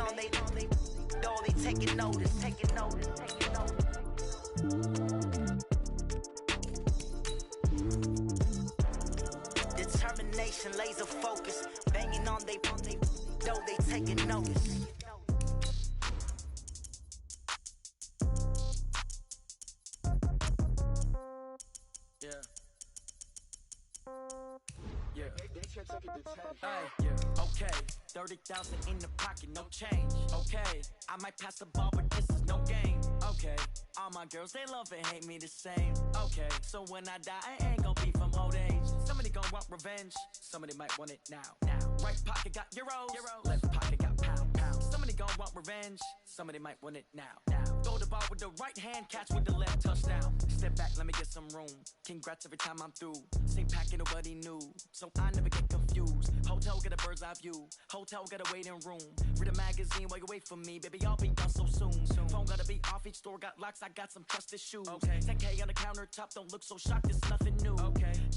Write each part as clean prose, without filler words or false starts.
on they taking notice. Determination, laser focus, banging on they taking notice. Okay, 30,000 in the pocket, no change. Okay, I might pass the ball, but this is no game. Okay, all my girls, they love and hate me the same. Okay, so when I die, I ain't gonna be from old age. Somebody gonna want revenge, somebody might want it now. Right pocket got euros, left pocket got pound. Somebody gonna want revenge, somebody might want it now. Throw the ball with the right hand, catch with the left, touchdown. Step back, let me get some room. Congrats every time I'm through. Same packet, nobody knew, so I never get confused. Hotel get a bird's eye view. Hotel got a waiting room. Read a magazine while you wait for me, baby. I'll be done so soon. Phone gotta be off. Each store got locks. I got some trusted shoes. 10K on the countertop. Don't look so shocked. It's nothing new.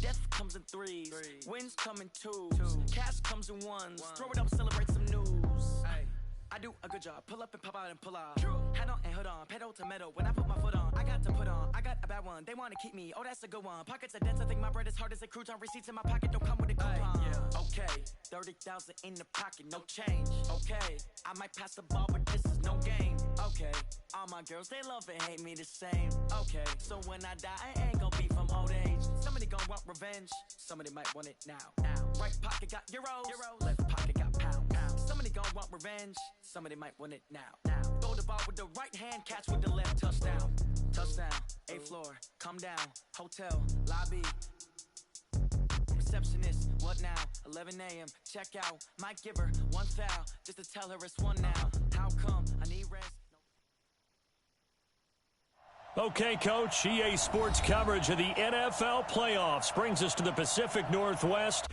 Death comes in threes. Wins come in twos. Cash comes in ones. Throw it up, celebrate some news. I do a good job. Pull up and pop out and pull out. Head on and hood on. Pedal to metal. When I put my foot on, I got to put on. I got a bad one. They want to keep me. Oh, that's a good one. Pockets are dense. I think my bread is hard as a crouton. Receipts in my pocket don't come with a coupon. Okay, 30,000 in the pocket, no change. Okay, I might pass the ball, but this is no game. Okay, all my girls, they love and hate me the same. Okay, so when I die, I ain't gonna be from old age. Somebody gonna want revenge. Somebody might want it now. Right pocket got euros. Left pocket got pound. Somebody gonna want revenge. Somebody might want it now. Throw the ball with the right hand, catch with the left, touchdown. Touchdown, 8th floor, come down. Hotel, lobby. Receptionist, what now? 11 a.m., check out. Might give her one foul, just to tell her it's one now. How come? I need rest. Okay, Coach, EA Sports coverage of the NFL playoffs brings us to the Pacific Northwest.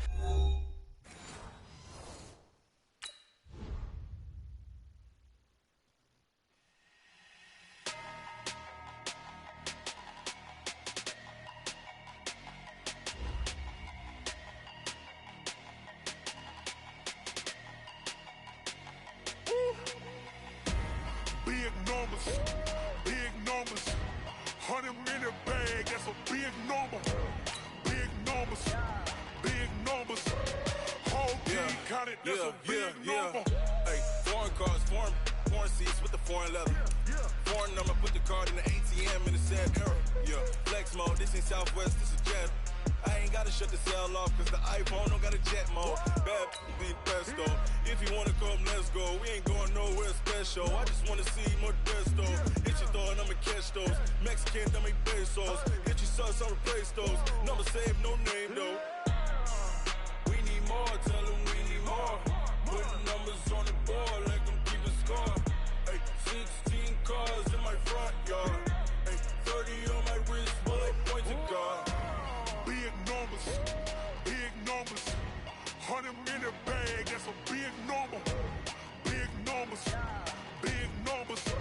Big numbers, 100-minute bag, that's a big number. Big numbers, whole team counted, that's a big number. Hey, foreign cars, foreign seats with the foreign leather. Foreign number, put the card in the ATM in the sad era. Flex mode, this ain't Southwest, this is Jet. I ain't gotta shut the cell off, cause the iPhone don't got a jet mode. Bad be pesto. If you wanna come, let's go. We ain't going nowhere special. I just wanna see more desto. Hit your thought, I'ma catch those. Mexican, I make pesos. Hit your sauce, I'ma replace those. Number save, no name though. We need more, tell them we need more. Put numbers on the board, like them keep a score. Hey, 16 cars in my front yard. Hey, 30 on my wrist, bullet pointed guard. Big numbers, 100-minute bag, that's a big number. Big numbers,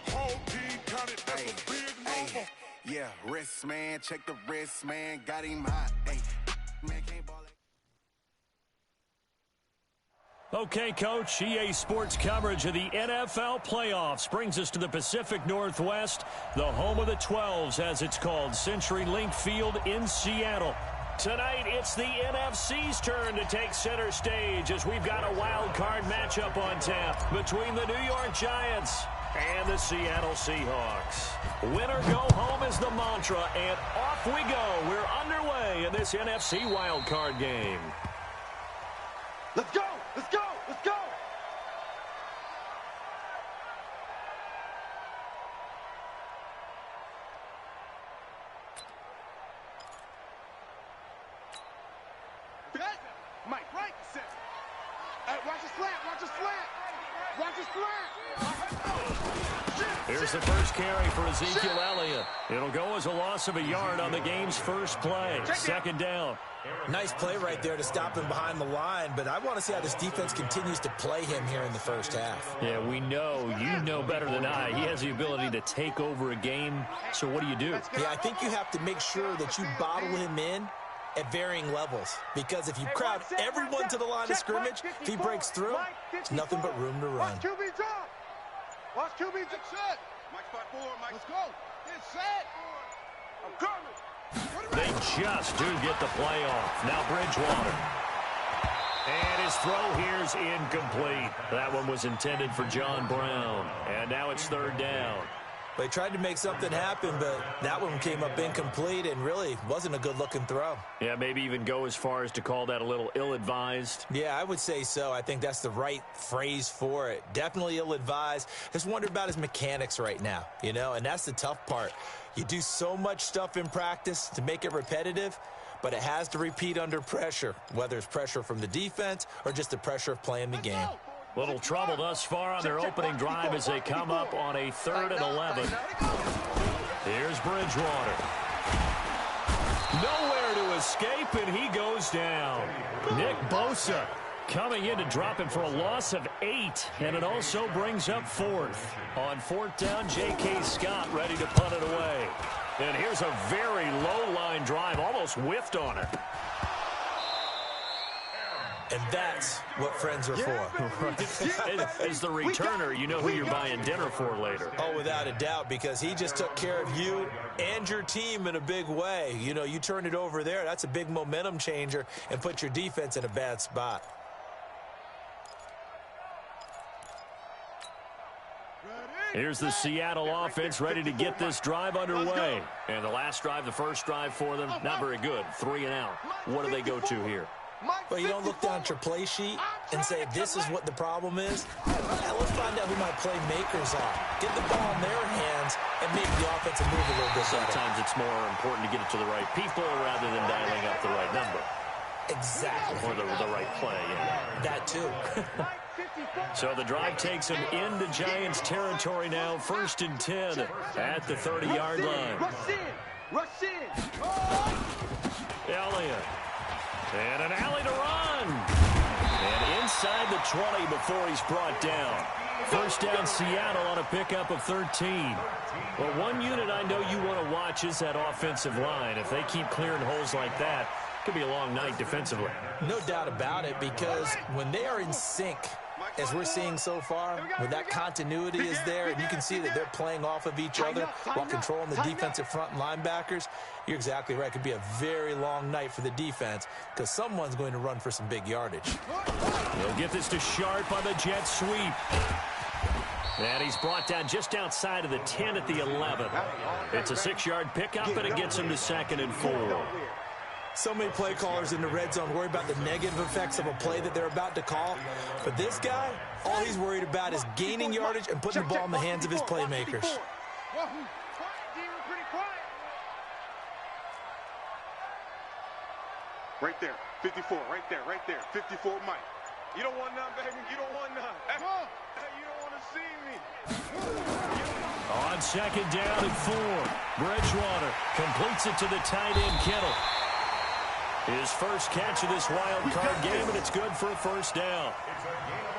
whole team counted, that's a big number. Yeah, wrist man, check the wrist man, got him hot. Hey, man can't ball it. Okay, Coach, EA Sports coverage of the NFL playoffs brings us to the Pacific Northwest, the home of the 12s, as it's called, CenturyLink Field in Seattle. Tonight, it's the NFC's turn to take center stage as we've got a wild card matchup on tap between the New York Giants and the Seattle Seahawks. Winner go home is the mantra, and off we go. We're underway in this NFC wild card game. Let's go! Let's go! Let's go! Mike, right, set. Hey, watch the slant, watch the slant. Watch the slant. Here's the first carry for Ezekiel Elliott. It'll go as a loss of a yard on the game's first play. Second down. Nice play right there to stop him behind the line, but I want to see how this defense continues to play him here in the first half. Yeah, we know. You know better than I. He has the ability to take over a game. So what do? Yeah, I think you have to make sure that you bottle him in at varying levels. Because if you crowd everyone to the line of scrimmage, if he breaks through, it's nothing but room to run. Watch QB drop. Watch QB drop. Set. Mike, 5-4, Mike. Let's go. Get set. I'm coming. They just do get the play off. Now Bridgewater. And his throw here's incomplete. That one was intended for John Brown. And now it's third down. They tried to make something happen, but that one came up incomplete and really wasn't a good-looking throw. Yeah, maybe even go as far as to call that a little ill-advised. Yeah, I would say so. I think that's the right phrase for it. Definitely ill-advised. Just wonder about his mechanics right now, you know, and that's the tough part. You do so much stuff in practice to make it repetitive, but it has to repeat under pressure, whether it's pressure from the defense or just the pressure of playing the game. Little trouble thus far on their opening drive as they come up on a 3rd and 11. Here's Bridgewater. Nowhere to escape, and he goes down. Nick Bosa coming in to drop him for a loss of 8, and it also brings up 4th. On 4th down, J.K. Scott ready to punt it away. And here's a very low-line drive, almost whiffed on it. And that's what friends are for. As the returner, you know who you're buying dinner for later. Oh, without a doubt, because he just took care of you and your team in a big way. You know, you turn it over there, that's a big momentum changer and put your defense in a bad spot. Here's the Seattle offense ready to get this drive underway. And the last drive, the first drive for them, not very good. 3 and out. What do they go to here? Well, you don't look down at your play sheet and say, this is what the problem is. Now, let's find out who my playmakers are. Get the ball in their hands and make the offensive move a little bit better. Sometimes it's more important to get it to the right people rather than dialing up the right number. Exactly. Or the right play, yeah. That too. So the drive takes them into Giants territory now. 1st and 10 at the 30-yard line. Rush in. Rush in. Elliott. And an alley to run. And inside the 20 before he's brought down. 1st down Seattle on a pickup of 13. Well, one unit I know you want to watch is that offensive line. If they keep clearing holes like that, it could be a long night defensively. No doubt about it, because when they are in sync, as we're seeing so far, when that continuity is there and you can see that they're playing off of each other while controlling the defensive front and linebackers, you're exactly right. It could be a very long night for the defense because someone's going to run for some big yardage. They'll get this to Sharp on the jet sweep. And he's brought down just outside of the 10 at the 11. It's a 6-yard pickup, and it gets him to 2nd and 4. So many play callers in the red zone worry about the negative effects of a play that they're about to call. But this guy, all he's worried about is gaining yardage and putting the ball in the hands of his playmakers. Right there, 54, right there, 54, Mike. You don't want none, baby, you don't want none. Hey, you don't want to see me. On 2nd down and 4, Bridgewater completes it to the tight end, Kittle. His first catch of this wild card game, and it's good for a 1st down.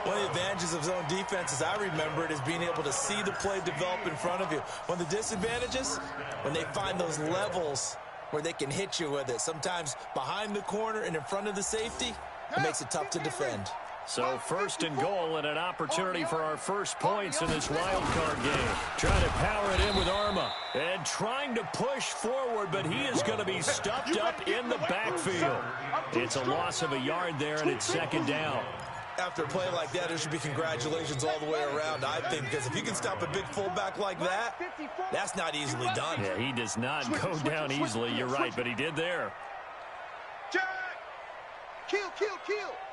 One of the advantages of zone defense, as I remember it, is being able to see the play develop in front of you. One of the disadvantages, when they find those levels where they can hit you with it, sometimes behind the corner and in front of the safety, it makes it tough to defend. So 1st and goal and an opportunity for our first points in this wild card game. Trying to power it in with Arma and trying to push forward, but he is going to be stuffed up in the backfield. It's a loss of a yard there, and it's 2nd down. After a play like that, there should be congratulations all the way around, I think, because if you can stop a big fullback like that, that's not easily done. Yeah, he does not go down easily. You're right, but he did there. Jack! Kill,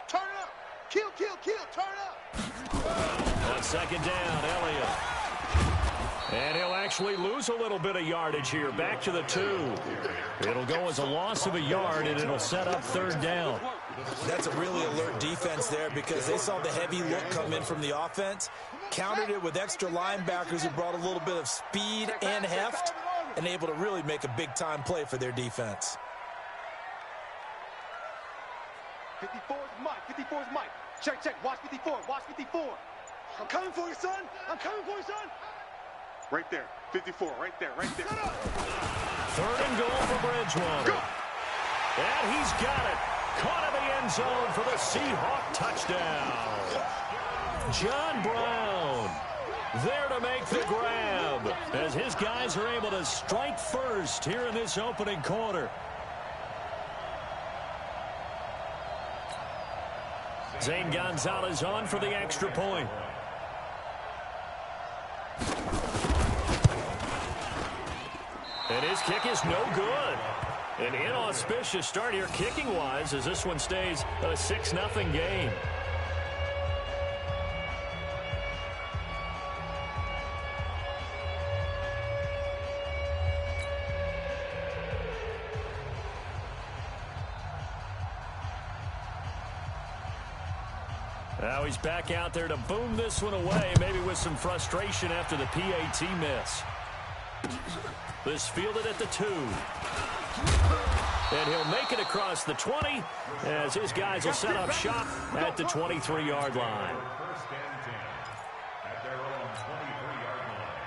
turn up. Kill, turn up. On 2nd down, Elliott. And he'll actually lose a little bit of yardage here. Back to the 2. It'll go as a loss of a yard, and it'll set up 3rd down. That's a really alert defense there because they saw the heavy look come in from the offense, countered it with extra linebackers who brought a little bit of speed and heft, and able to really make a big-time play for their defense. 54 is Mike. Check. Watch 54. I'm coming for you, son. Right there. 54. Right there. 3rd and goal for Bridgewater. And he's got it. Caught in the end zone for the Seahawk touchdown. John Brown there to make the grab as his guys are able to strike first here in this opening quarter. Zane Gonzalez on for the extra point. And his kick is no good. An inauspicious start here kicking-wise as this one stays a 6-0 game. Now he's back out there to boom this one away, maybe with some frustration after the PAT miss. This fielded at the 2. And he'll make it across the 20 as his guys will set up shop at the 23-yard line. First and 10 at their own 23-yard line.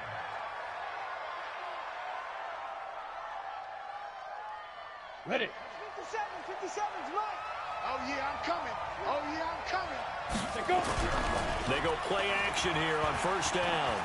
Ready. 57's mine. Oh, yeah, I'm coming. Oh, yeah, I'm coming. They go play action here on first down.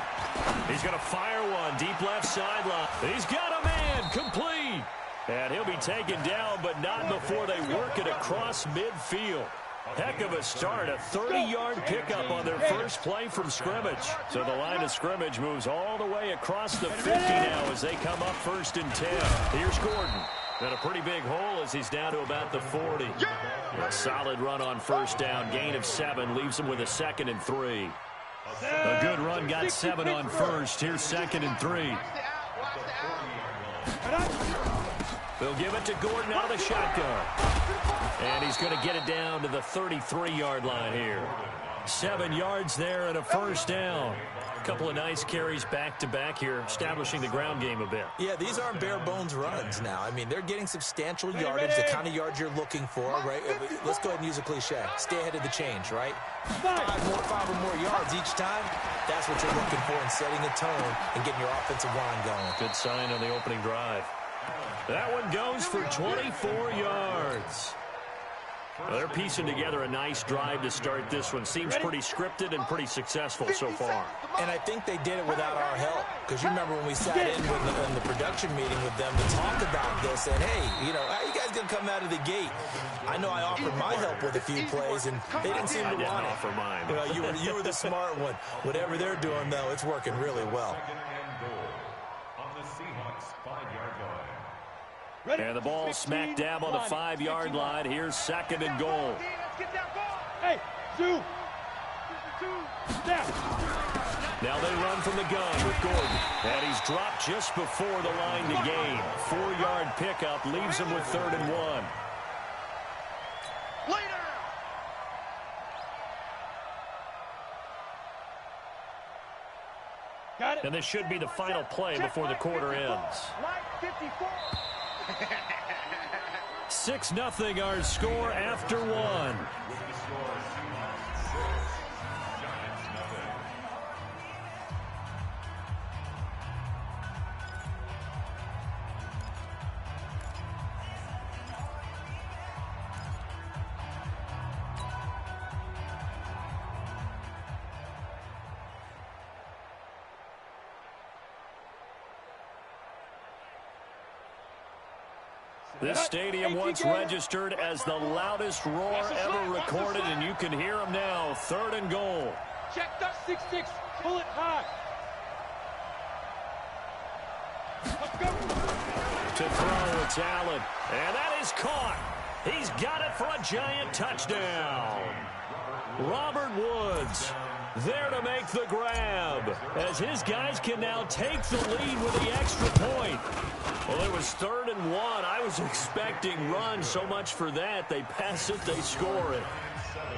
He's going to fire one deep left sideline. He's got a man complete. And he'll be taken down, but not before they work it across midfield. Heck of a start, a 30-yard pickup on their first play from scrimmage. So the line of scrimmage moves all the way across the 50 now as they come up first and 10. Here's Gordon. And a pretty big hole as he's down to about the 40. A solid run on first down. Gain of 7 leaves him with a 2nd and 3. A good run got 7 on first. Here's 2nd and 3. They'll give it to Gordon out of the shotgun. And he's going to get it down to the 33-yard line here. 7 yards there and a first down. A couple of nice carries back-to-back here, establishing the ground game a bit. Yeah, these aren't bare-bones runs now. I mean, they're getting substantial yardage, the kind of yards you're looking for, right? Let's go ahead and use a cliche. Stay ahead of the change, right? 5 or more yards each time. That's what you're looking for in setting a tone and getting your offensive line going. Good sign on the opening drive. That one goes for 24 yards. Well, they're piecing together a nice drive to start this one. Seems pretty scripted and pretty successful so far. And I think they did it without our help. Because you remember when we sat in the production meeting with them to talk about this. And, hey, you know, how you guys going to come out of the gate? I know I offered my help with a few plays, and they didn't seem to want it. Offer mine. You know, you were the smart one. Whatever they're doing, though, it's working really well. On the Seahawks 5-yard line. And the ball smack dab on the 5-yard line. Here's 2nd and goal. Hey, two. Now they run from the gun with Gordon. And he's dropped just before the line to gain. 4-yard pickup leaves him with 3rd and 1. Got it. And this should be the final play before the quarter ends. 6-0 our score after 1. This stadium once registered as the loudest roar ever recorded, and you can hear them now. 3rd and goal. Check that 6-6. Pull it high. Let's go. To throw, it's Allen. And that is caught. He's got it for a giant touchdown. Robert Woods there to make the grab as his guys can now take the lead with the extra point. Well, it was 3rd and 1. I was expecting run, so much for that. They pass it, they score it.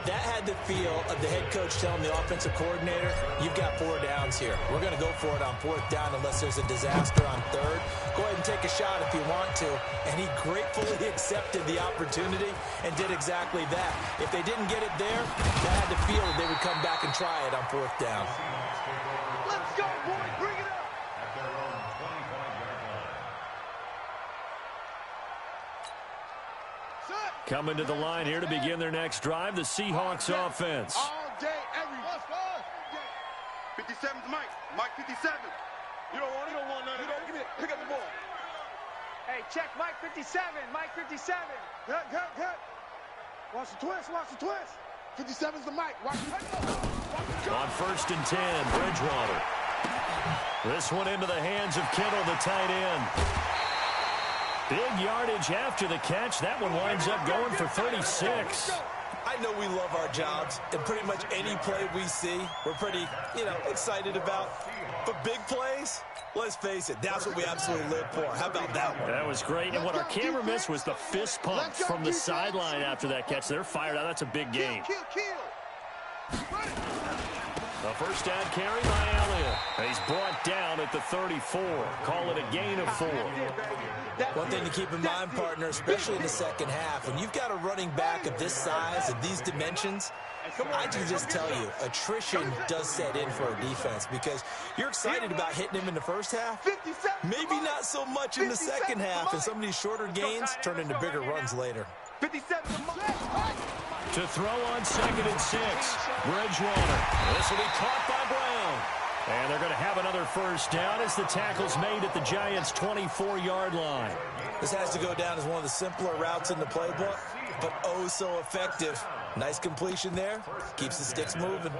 That had the feel of the head coach telling the offensive coordinator, you've got 4 downs here. We're going to go for it on 4th down unless there's a disaster on 3rd. Go ahead and take a shot if you want to. And he gratefully accepted the opportunity and did exactly that. If they didn't get it there, that had the feel that they would come back and try it on 4th down. Let's go, boys. Bring it up. At their own 25-yard line. Coming to the line here to begin their next drive, the Seahawks offense. All day, every day. 57's Mike. Mike 57. You don't want it? You don't want none of that. Give me it. Pick up the ball. Hey, check Mike 57. Mike 57. Good. Watch the twist. 57's the Mike. Watch the On 1st and 10, Bridgewater. This one into the hands of Kittle, the tight end. Big yardage after the catch. That one winds up going for 36. I know we love our jobs, and pretty much any play we see, we're pretty, excited about. But big plays, let's face it, that's what we absolutely live for. How about that one? That was great. And what our camera missed was the fist pump from the sideline after that catch. They're fired out. That's a big gain. A first down carry by Elliott. He's brought down at the 34. Call it a gain of 4. One thing to keep in mind, partner, especially in the second half, when you've got a running back of this size and these dimensions, I can just tell you, attrition does set in for a defense because you're excited about hitting him in the first half. Maybe not so much in the second half, and some of these shorter gains turn into bigger runs later. 57. To throw on 2nd and 6. Bridgewater. This will be caught by Brown. And they're going to have another first down as the tackle's made at the Giants' 24-yard line. This has to go down as one of the simpler routes in the playbook, but oh so effective. Nice completion there. Keeps the sticks moving.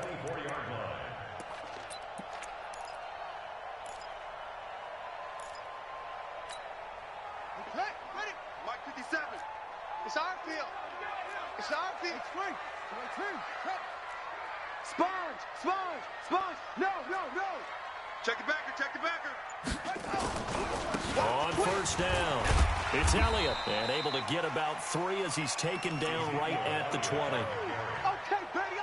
Mike 57. It's our field. It's our field. Sponge. No. Check the backer. On first down, it's Elliott. And able to get about 3 as he's taken down right at the 20.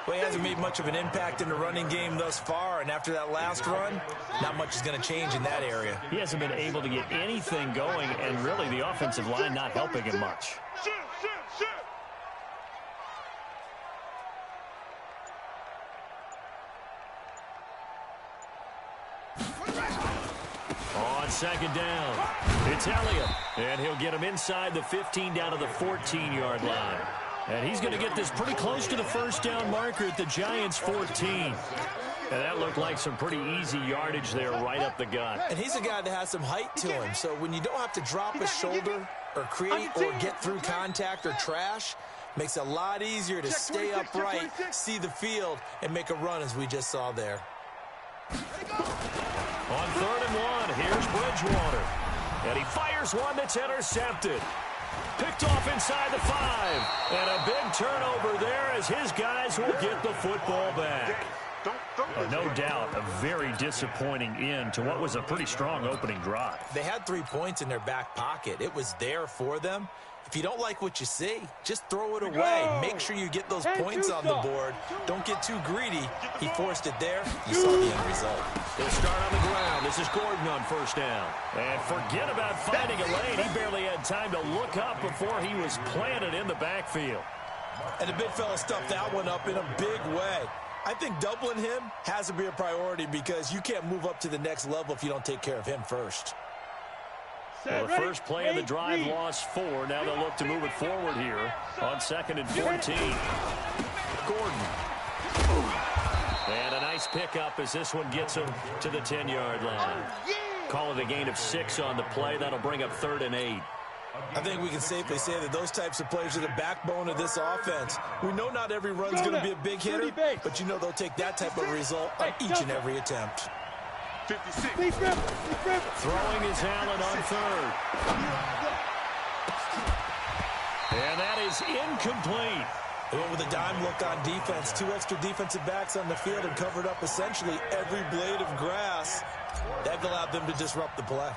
Well, he hasn't made much of an impact in the running game thus far, and after that last run, not much is going to change in that area. He hasn't been able to get anything going, and really the offensive line not helping him much. Shoot. On 2nd down, it's Elliott, and he'll get him inside the 15 down to the 14-yard line. And he's going to get this pretty close to the first down marker at the Giants' 14. And that looked like some pretty easy yardage there right up the gut. And he's a guy that has some height to him, so when you don't have to drop a shoulder or create or get through contact or trash, makes it a lot easier to stay upright, see the field, and make a run as we just saw there. On 3rd and 1, here's Bridgewater. And he fires one that's intercepted. Picked off inside the 5. And a big turnover there as his guys will get the football back. No doubt, a very disappointing end to what was a pretty strong opening drive. They had 3 points in their back pocket. It was there for them. If you don't like what you see, just throw it away. Make sure you get those points on the board. Don't get too greedy. He forced it there. You saw the end result. They'll start on the ground. This is Gordon on first down. And forget about finding a lane. He barely had time to look up before he was planted in the backfield. And the big fella stuffed that one up in a big way. I think doubling him has to be a priority because you can't move up to the next level if you don't take care of him first. Well, the first play of the drive lost 4. Now they'll look to move it forward here on 2nd and 14. Gordon. And a nice pickup as this one gets him to the 10-yard line. Call it a gain of 6 on the play. That'll bring up 3rd and 8. I think we can safely say that those types of plays are the backbone of this offense. We know not every run's going to be a big hitter, but you know they'll take that type of result on each and every attempt. 56. Throwing is Allen on 3rd. And that is incomplete. They went with a dime look on defense. 2 extra defensive backs on the field and covered up essentially every blade of grass. That allowed them to disrupt the play.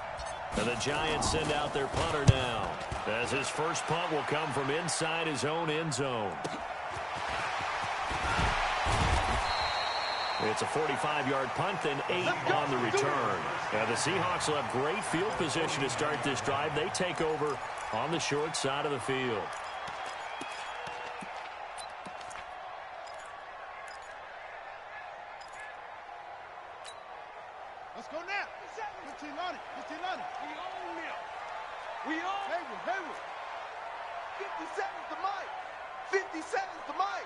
And the Giants send out their punter now, as his first punt will come from inside his own end zone. It's a 45-yard punt, then 8 on the return. Now the Seahawks will have great field position to start this drive. They take over on the short side of the field. Let's go now. 15 on it. We own them. We own Hayward. 57's the mic. 57's the mic.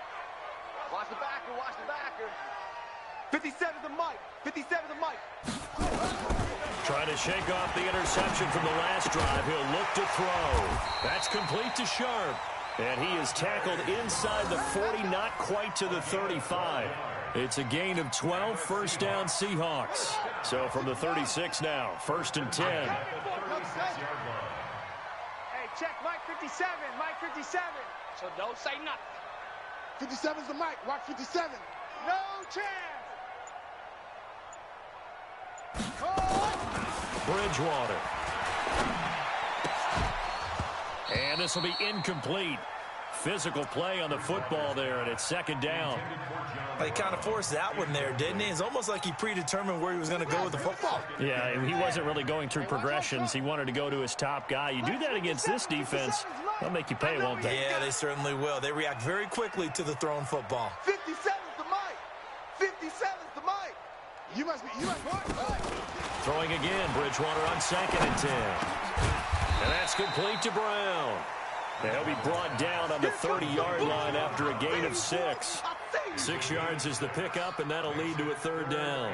Watch the backer, watch the backer. 57's the mic. 57's the mic. Trying to shake off the interception from the last drive. He'll look to throw. That's complete to Sharp. And he is tackled inside the 40, not quite to the 35. It's a gain of 12, first down Seahawks. So from the 36 now, 1st and 10. Hey, check Mike 57, Mike 57. So don't say nothing. 57's the mic, watch 57. No chance. Bridgewater. And this will be incomplete. Physical play on the football there, and it's 2nd down. He kind of forced that one there, didn't he? It's almost like he predetermined where he was going to go with the football. Yeah, he wasn't really going through progressions. He wanted to go to his top guy. You do that against this defense, they'll make you pay, won't they? Yeah, they certainly will. They react very quickly to the thrown football. 57's the mic. 57's the mic. You must be. Throwing again, Bridgewater on 2nd and 10. And that's complete to Brown. And he'll be brought down on the 30-yard line after a gain of 6. 6 yards is the pickup, and that'll lead to a 3rd down.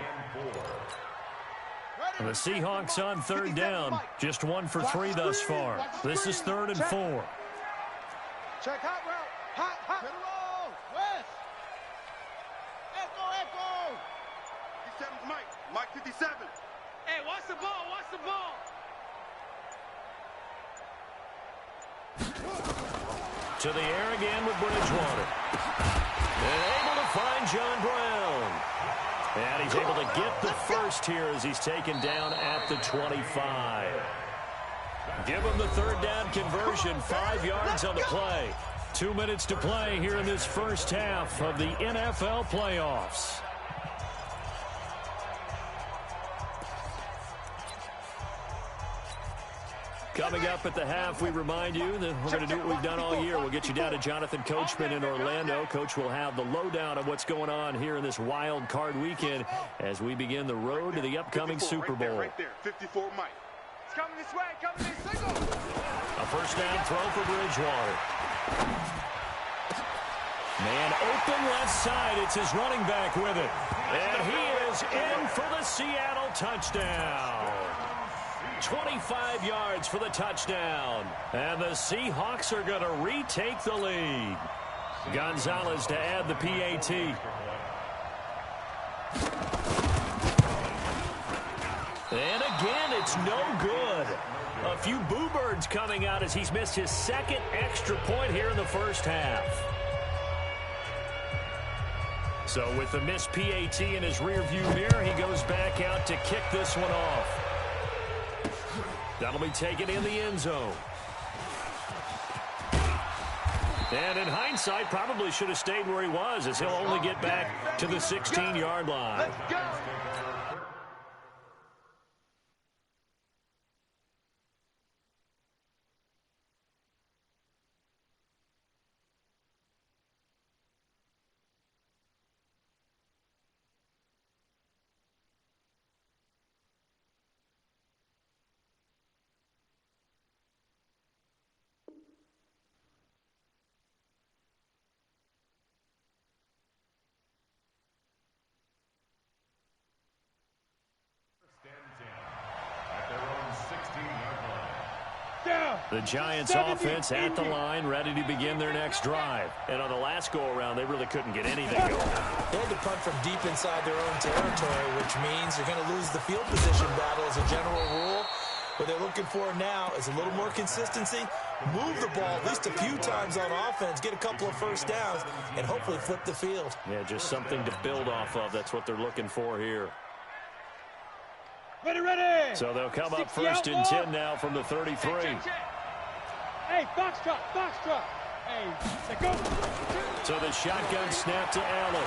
And the Seahawks on 3rd down, just 1 for 3 thus far. This is 3rd and 4. Check hot route. Hot. Hit roll. West. Echo. 57's Mike. Mike 57. Hey, watch the ball. Watch the ball. To the air again with Bridgewater. And able to find John Brown. And he's able to get the first here as he's taken down at the 25. Give him the 3rd down conversion, 5 yards on the play. 2 minutes to play here in this first half of the NFL playoffs. Coming up at the half, we remind you that we're going to do what we've done all year. We'll get you down to Jonathan Coachman in Orlando. Coach will have the lowdown of what's going on here in this wild card weekend as we begin the road to the upcoming Super Bowl. Right there, 54 Mike. It's coming this way. Coming this way. A first down throw for Bridgewater. Man open left side. It's his running back with it. And he is in for the Seattle touchdown. 25 yards for the touchdown. And the Seahawks are going to retake the lead. Gonzalez to add the PAT. And again, it's no good. A few boo birds coming out as he's missed his 2nd extra point here in the first half. So with the missed PAT in his rearview mirror, he goes back out to kick this one off. That'll be taken in the end zone. And in hindsight, probably should have stayed where he was as he'll only get back to the 16-yard line. Let's go. The Giants offense at the line, ready to begin their next drive. And on the last go-around, they really couldn't get anything going. They had to punt from deep inside their own territory, which means you're going to lose the field position battle as a general rule. What they're looking for now is a little more consistency, move the ball at least a few times on offense, get a couple of first downs, and hopefully flip the field. Yeah, just something to build off of. That's what they're looking for here. Ready. So they'll come up 1st and 10 now from the 33. Hey, box truck. Hey, let's go. So the shotgun snap to Allen.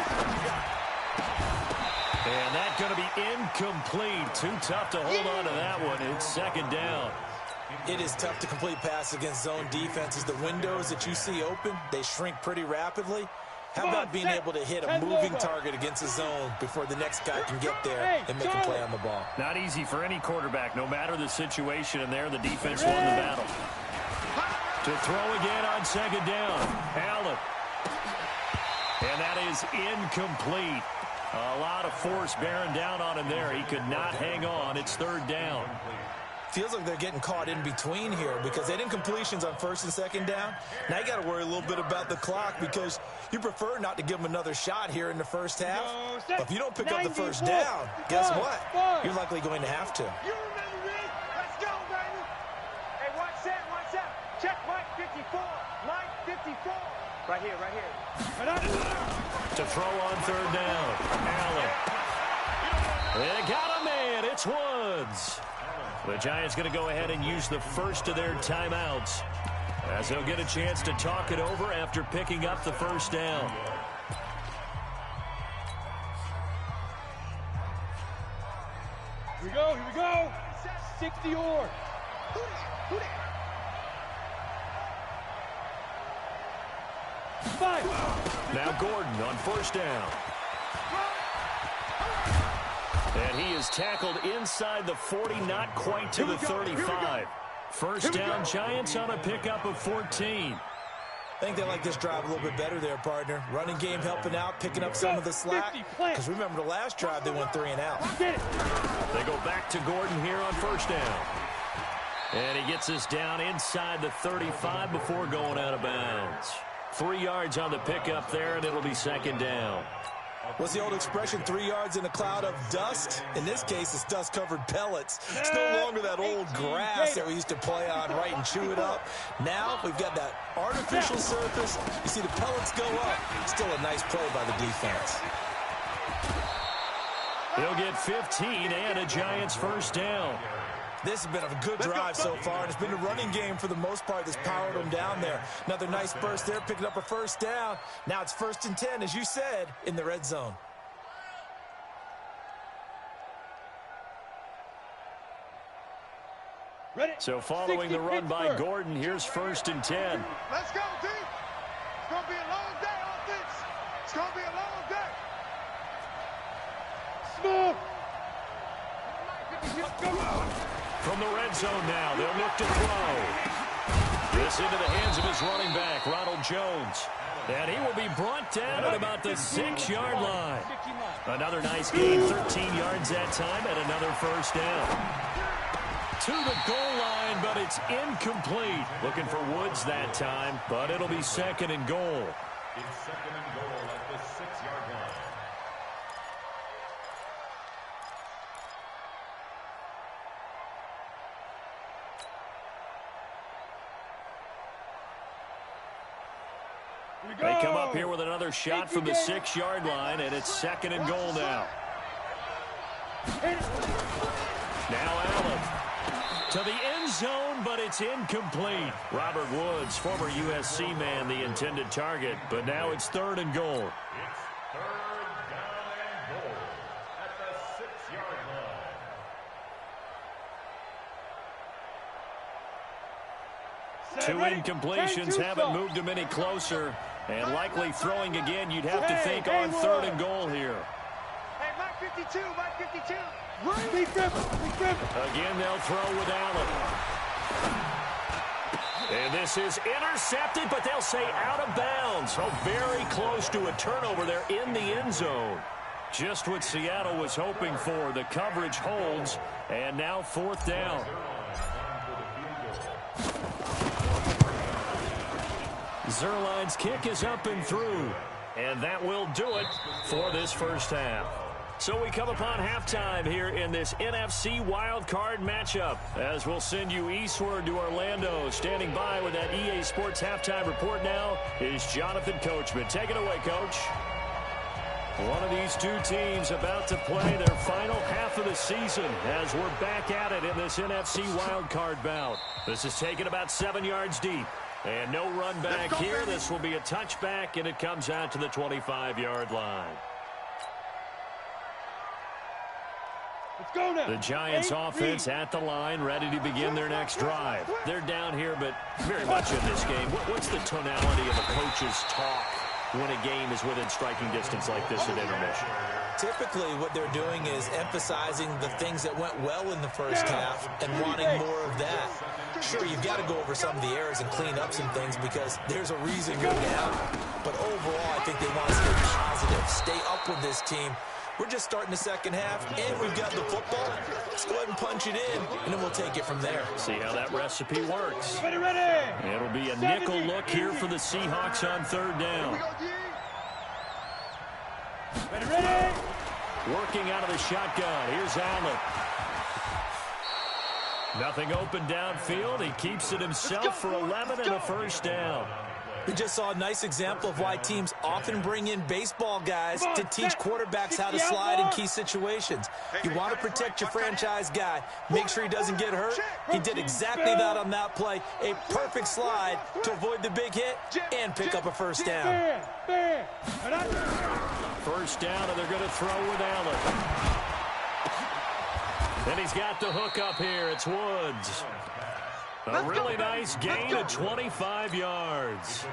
And that's going to be incomplete. Too tough to hold on to that one. It's 2nd down. It is tough to complete pass against zone defenses. The windows that you see open, they shrink pretty rapidly. How about being able to hit a moving target against a zone before the next guy can get there and make a play on the ball? Not easy for any quarterback, no matter the situation, and there the defense won the battle. To throw again on second down. Allen. And that is incomplete. A lot of force bearing down on him there. He could not hang on. It's third down. Feels like they're getting caught in between here because they didn't completions on first and second down. Now you got to worry a little bit about the clock because you prefer not to give them another shot here in the first half. But if you don't pick up the first down, guess what? You're likely going to have to. You remember me? Let's go, baby. Hey, watch that, watch that. Check Mike 54. Mike 54. Right here, right here. To throw on third down. Allen. They got a man. It's Woods. The Giants going to go ahead and use the first of their timeouts as they'll get a chance to talk it over after picking up the first down. Here we go, here we go. 60 or. Five. Now Gordon on first down. And he is tackled inside the 40, not quite to the 35. First down, Giants on a pickup of 14. I think they like this drive a little bit better there, partner. Running game helping out, picking up some of the slack. Because remember the last drive, they went 3 and out. They go back to Gordon here on first down. And he gets us down inside the 35 before going out of bounds. 3 yards on the pickup there, and it'll be second down. What's the old expression, 3 yards in a cloud of dust? In this case, it's dust-covered pellets. It's no longer that old grass that we used to play on, right, and chew it up. Now we've got that artificial surface. You see the pellets go up. Still a nice play by the defense. He'll get 15 and a Giants first down. This has been a good drive so far, and it's been a running game for the most part that's powered them down there. Another nice burst there, picking up a first down. Now it's 1st and 10, as you said, in the red zone. So following the run by Gordon, here's 1st and 10. Let's go, D. It's going to be a long day, offense. It's going to be a long day. Smooth. From the red zone now, they'll look to throw. This into the hands of his running back, Ronald Jones. And he will be brought down at about the 6-yard line. Another nice gain, 13 yards that time, and another first down. To the goal line, but it's incomplete. Looking for Woods that time, but it'll be 2nd and goal. It's 2nd and goal at the 6-yard line. They come up here with another shot from the 6-yard line, and it's 2nd and goal now. Now Allen to the end zone, but it's incomplete. Robert Woods, former USC man, the intended target, but now it's 3rd and goal. It's 3rd down and goal at the 6-yard line. Two incompletions haven't moved him any closer. And likely throwing again, you'd have to think on 3rd and goal here. Hey, Mike 52, Mike 52. Again, they'll throw with Allen. And this is intercepted, but they'll say out of bounds. So very close to a turnover there in the end zone. Just what Seattle was hoping for. The coverage holds, and now 4th down. Zerline's kick is up and through, and that will do it for this first half. So we come upon halftime here in this NFC Wildcard matchup, as we'll send you eastward to Orlando. Standing by with that EA Sports halftime report now is Jonathan Coachman. Take it away, Coach. One of these two teams about to play their final half of the season as we're back at it in this NFC Wildcard bout. This is taken about 7 yards deep. And no run back here. This will be a touchback, and it comes out to the 25-yard line. Let's go now. The Giants offense at the line, ready to begin their next drive. They're down here, but very much in this game. What's the tonality of a coach's talk when a game is within striking distance like this at intermission? Typically, what they're doing is emphasizing the things that went well in the first half and wanting more of that. Sure, you've got to go over some of the errors and clean up some things because there's a reason you're down. But overall, I think they want to stay positive, stay up with this team. We're just starting the second half, and we've got the football. Let's go ahead and punch it in, and then we'll take it from there. See how that recipe works. Ready, ready. It'll be a nickel look here for the Seahawks on third down. Ready, ready. Working out of the shotgun. Here's Allen. Nothing open downfield. He keeps it himself for 11 and a first down. We just saw a nice example of why teams often bring in baseball guys to teach quarterbacks how to slide in key situations. You want to protect your franchise guy. Make sure he doesn't get hurt. He did exactly that on that play. A perfect slide to avoid the big hit and pick up a first down. First down, and they're going to throw with Allen. And he's got the hook up here. It's Woods. A really nice gain of 25 yards.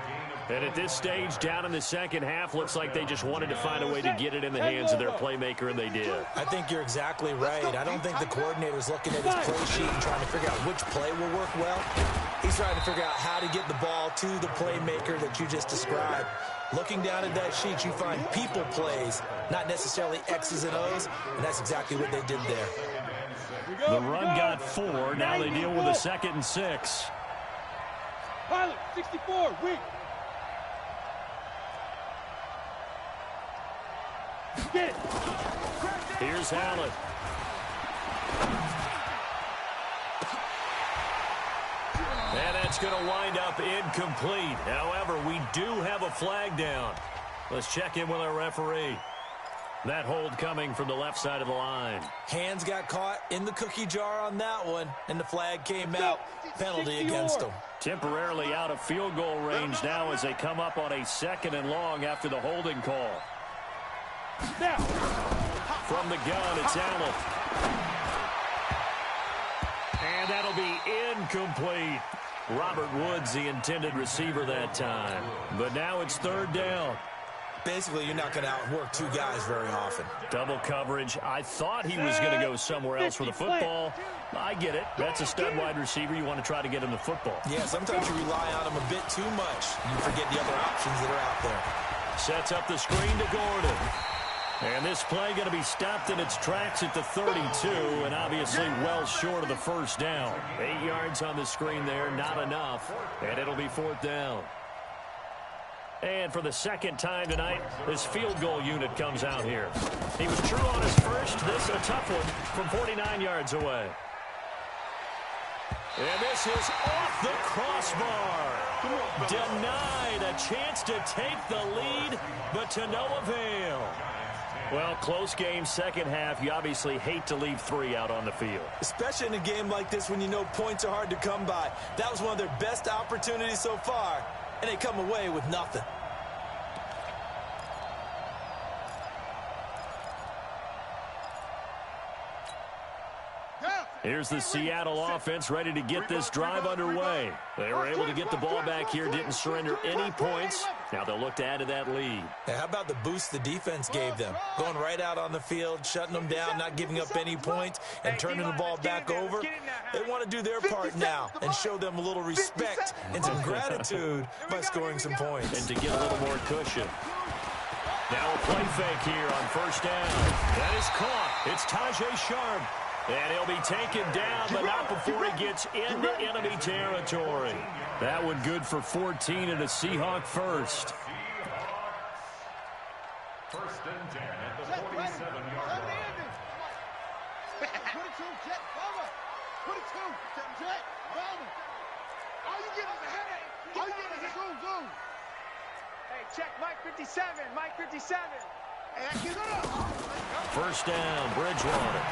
And at this stage, down in the second half, looks like they just wanted to find a way to get it in the hands of their playmaker, and they did. I think you're exactly right. I don't think the coordinator's looking at his play sheet and trying to figure out which play will work well. He's trying to figure out how to get the ball to the playmaker that you just described. Looking down at that sheet, you find people plays, not necessarily X's and O's, and that's exactly what they did there. The run got 4. Now they deal with a 2nd and 6. Pilot, 64, weak. Get it. Here's Allen. And that's going to wind up incomplete. However, we do have a flag down. Let's check in with our referee. That hold coming from the left side of the line. Hands got caught in the cookie jar on that one, and the flag came out. Penalty against them. Temporarily out of field goal range now as they come up on a 2nd and long after the holding call. Now. From the gun, it's Allen. And that'll be incomplete. Robert Woods, the intended receiver that time. But now it's 3rd down. Basically, you're not going to outwork two guys very often. Double coverage. I thought he was going to go somewhere else with the football. I get it. That's a stud wide receiver. You want to try to get him the football. Yeah, sometimes you rely on him a bit too much. You forget the other options that are out there. Sets up the screen to Gordon. And this play going to be stopped in its tracks at the 32, and obviously well short of the first down. 8 yards on the screen there, not enough. And it'll be 4th down. And for the second time tonight, this field goal unit comes out here. He was true on his first. This a tough one from 49 yards away. And this is off the crossbar. Denied a chance to take the lead, but to no avail. Well, close game, second half. You obviously hate to leave 3 out on the field. Especially in a game like this when you know points are hard to come by. That was one of their best opportunities so far, and they come away with nothing. Here's the Seattle offense ready to get this drive underway. They were able to get the ball back here, didn't surrender any points. Now they'll look to add to that lead. How about the boost the defense gave them? Going right out on the field, shutting them down, not giving up any points, and turning the ball back over. They want to do their part now and show them a little respect and some gratitude by scoring some points. And to get a little more cushion. Now a play fake here on first down. That is caught. It's Tajay Sharp. And he'll be taken down, but not before he gets into enemy territory. That one good for 14 and a Seahawk first. First and 10 at the 47-yard line. 22, Jet, Bama. 22, Jet, Bama. All you get is a headache. All you get is a zoom. Hey, check Mike 57, Mike 57. Hey, get up. First down, Bridgewater.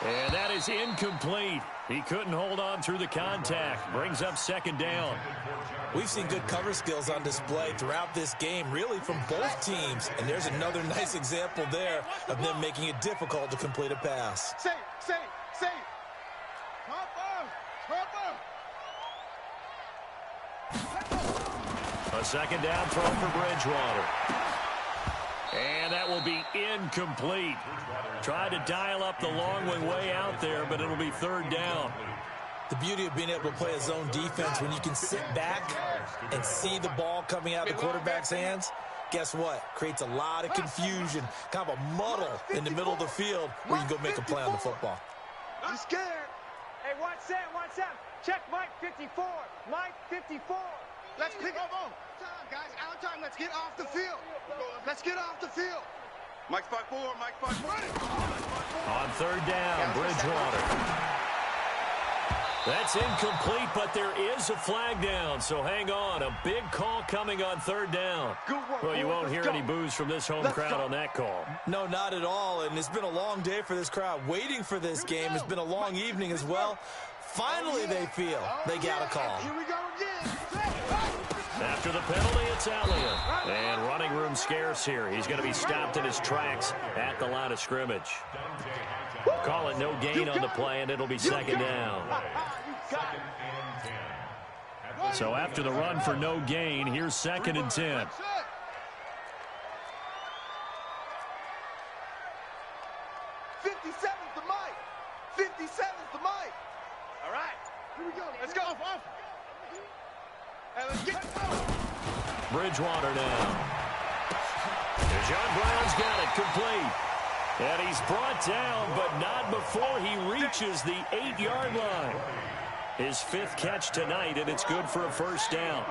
And that is incomplete. He couldn't hold on through the contact. Brings up second down. We've seen good cover skills on display throughout this game, really from both teams. And there's another nice example there of them making it difficult to complete a pass. Say. Hopper. A second down throw for Bridgewater. And that will be incomplete. Tried to dial up the long way out there, but it'll be third down. The beauty of being able to play a zone defense when you can sit back and see the ball coming out of the quarterback's hands, guess what? Creates a lot of confusion, kind of a muddle in the middle of the field where you can go make a play on the football. I'm scared. Hey, watch Sam. Check Mike 54. Mike 54. Let's pick up on. Time, guys. Out of time. Let's get off the field. Let's get off the field. Mike's 5-4. Mike 5-4. On third down, Bridgewater. That's incomplete, but there is a flag down, so hang on. A big call coming on third down. Well, you won't hear any boos from this home crowd on that call. No, not at all, and it's been a long day for this crowd. Waiting for this game. It's been a long evening as well. Finally, they feel they got a call. Here we go again. After the penalty, it's Elliott. And running room scarce here. He's going to be stopped in his tracks at the line of scrimmage. Call it no gain on the play, and it'll be second down. So after the run for no gain, here's 2nd and 10. 57's the mic. 57's the mic. All right. Here we go. Let's go. Hey, let's get Bridgewater now. John Brown's got it complete. And he's brought down, but not before he reaches the 8-yard line. His 5th catch tonight, and it's good for a first down.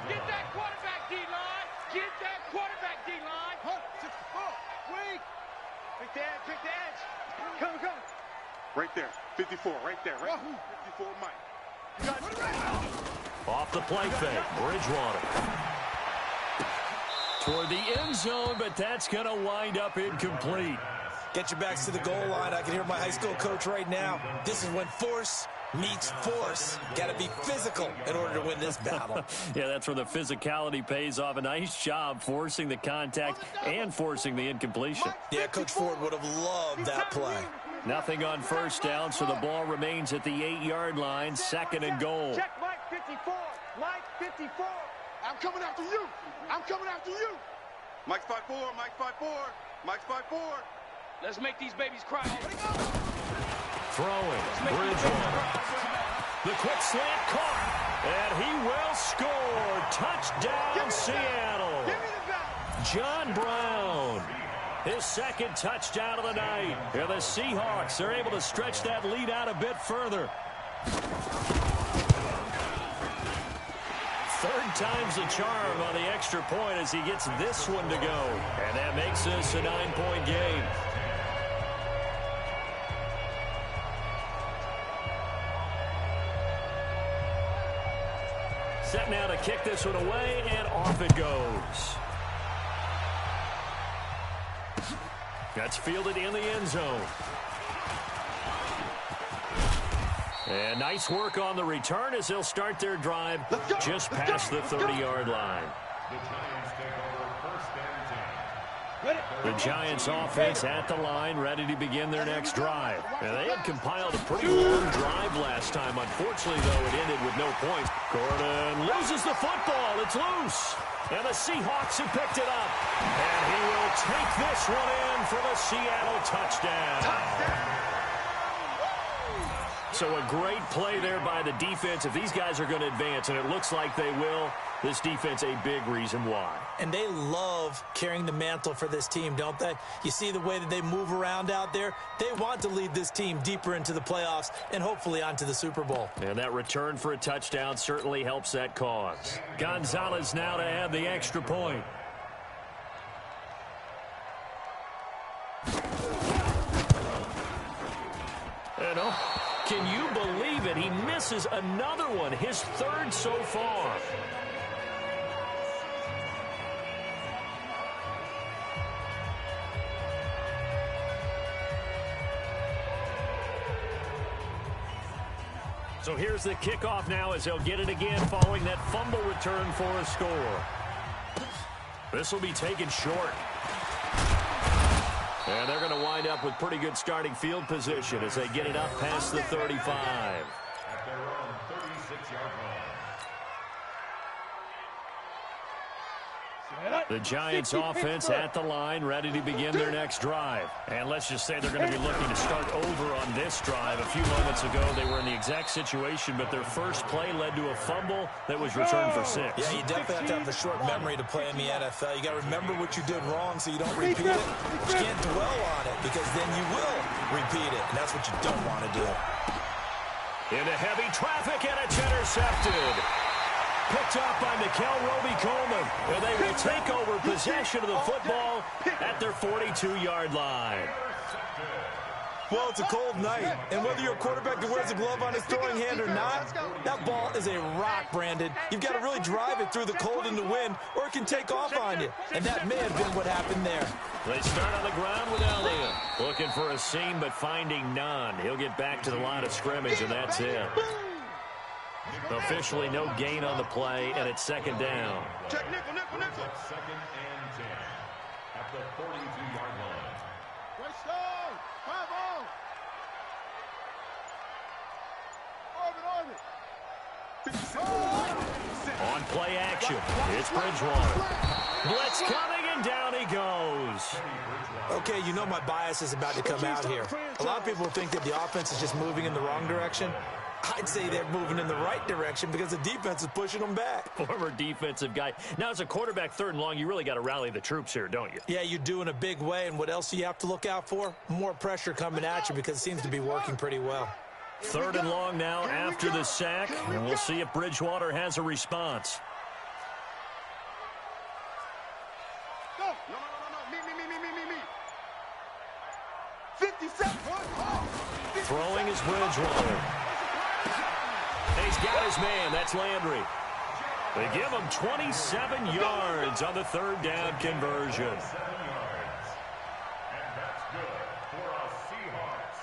Get that quarterback D-line. Get that quarterback D-line. Wait. Pick the edge. Come. Right there. 54. Right there. Right. 54 Mike. Off the play fake, Bridgewater. Toward the end zone, but that's going to wind up incomplete. Get your backs to the goal line. I can hear my high school coach right now. This is when force meets force. Got to be physical in order to win this battle. Yeah, that's where the physicality pays off. A nice job forcing the contact and forcing the incompletion. Yeah, Coach Ford would have loved that play. Nothing on first down, so the ball remains at the 8-yard line, 2nd and goal. Check Mike 54. Mike 54. I'm coming after you. Mike's 5-4. Mike 5-4. Mike's 5-4. Let's make these babies cry. Throwing, Bridgewater. The quick slant caught, and he will score. Touchdown, Seattle. John Brown, his 2nd touchdown of the night. And the Seahawks are able to stretch that lead out a bit further. 3rd time's the charm on the extra point as he gets this one to go. And that makes this a 9-point game. Set now to kick this one away, and off it goes. That's fielded in the end zone. And nice work on the return as they'll start their drive just past the 30-yard line. The Giants offense at the line, ready to begin their next drive. And they had compiled a pretty long drive last time. Unfortunately, though, it ended with no points. Gordon loses the football. It's loose. And the Seahawks have picked it up. And he will take this one in for the Seattle touchdown. So a great play there by the defense. If these guys are going to advance, and it looks like they will, this defense a big reason why. And they love carrying the mantle for this team, don't they? You see the way that they move around out there? They want to lead this team deeper into the playoffs and hopefully onto the Super Bowl. And that return for a touchdown certainly helps that cause. Gonzalez now to add the extra point. And can you believe it? He misses another one, his 3rd so far. So here's the kickoff now as they'll get it again following that fumble return for a score. This will be taken short. And they're going to wind up with pretty good starting field position as they get it up past the 35. The Giants offense at the line, ready to begin their next drive. And let's just say they're going to be looking to start over on this drive. A few moments ago, they were in the exact situation, but their first play led to a fumble that was returned for 6. Yeah, you definitely have to have a short memory to play in the NFL. You got to remember what you did wrong so you don't repeat it. But you can't dwell on it because then you will repeat it, and that's what you don't want to do. Into heavy traffic, and it's intercepted. Picked up by Mikel Roby-Coleman, and they will take over possession of the football at their 42-yard line. Well, it's a cold night, and whether you're a quarterback that wears a glove on his throwing hand or not, that ball is a rock, Brandon. You've got to really drive it through the cold and the wind, or it can take off on you, and that may have been what happened there. They start on the ground with Elliott. Looking for a seam, but finding none. He'll get back to the line of scrimmage, and that's it. Officially no gain on the play, and it's second down. Check nickel. Second and 10 at the 42-yard line. Great start. Bravo. Orbit. On play action, it's Bridgewater. Blitz coming, and down he goes. Okay, you know my bias is about to come out here. A lot of people think that the offense is just moving in the wrong direction. I'd say they're moving in the right direction because the defense is pushing them back. Former defensive guy. Now, as a quarterback, third and long, you really got to rally the troops here, don't you? Yeah, you do in a big way, and what else do you have to look out for? More pressure coming at you because it seems to be working pretty well. Third and long now after the sack, and we'll see if Bridgewater has a response. Go. No. Me. 57. Throwing is Bridgewater. He's got his man. That's Landry. They give him 27 yards on the third down conversion. 7 yards. And that's good for our Seahawks.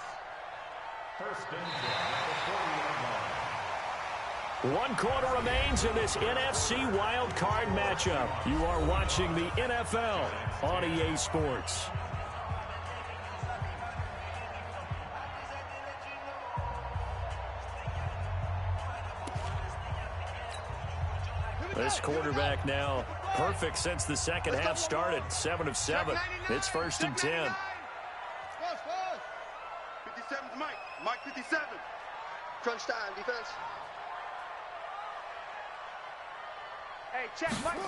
First and 10 at the 40-yard line. 1 quarter remains in this NFC Wildcard matchup. You are watching the NFL on EA Sports. This quarterback now perfect since the second half started. 7 of 7. It's first and 10. 57's Mike. Mike 57. Crunch time, defense. Hey, check Mike.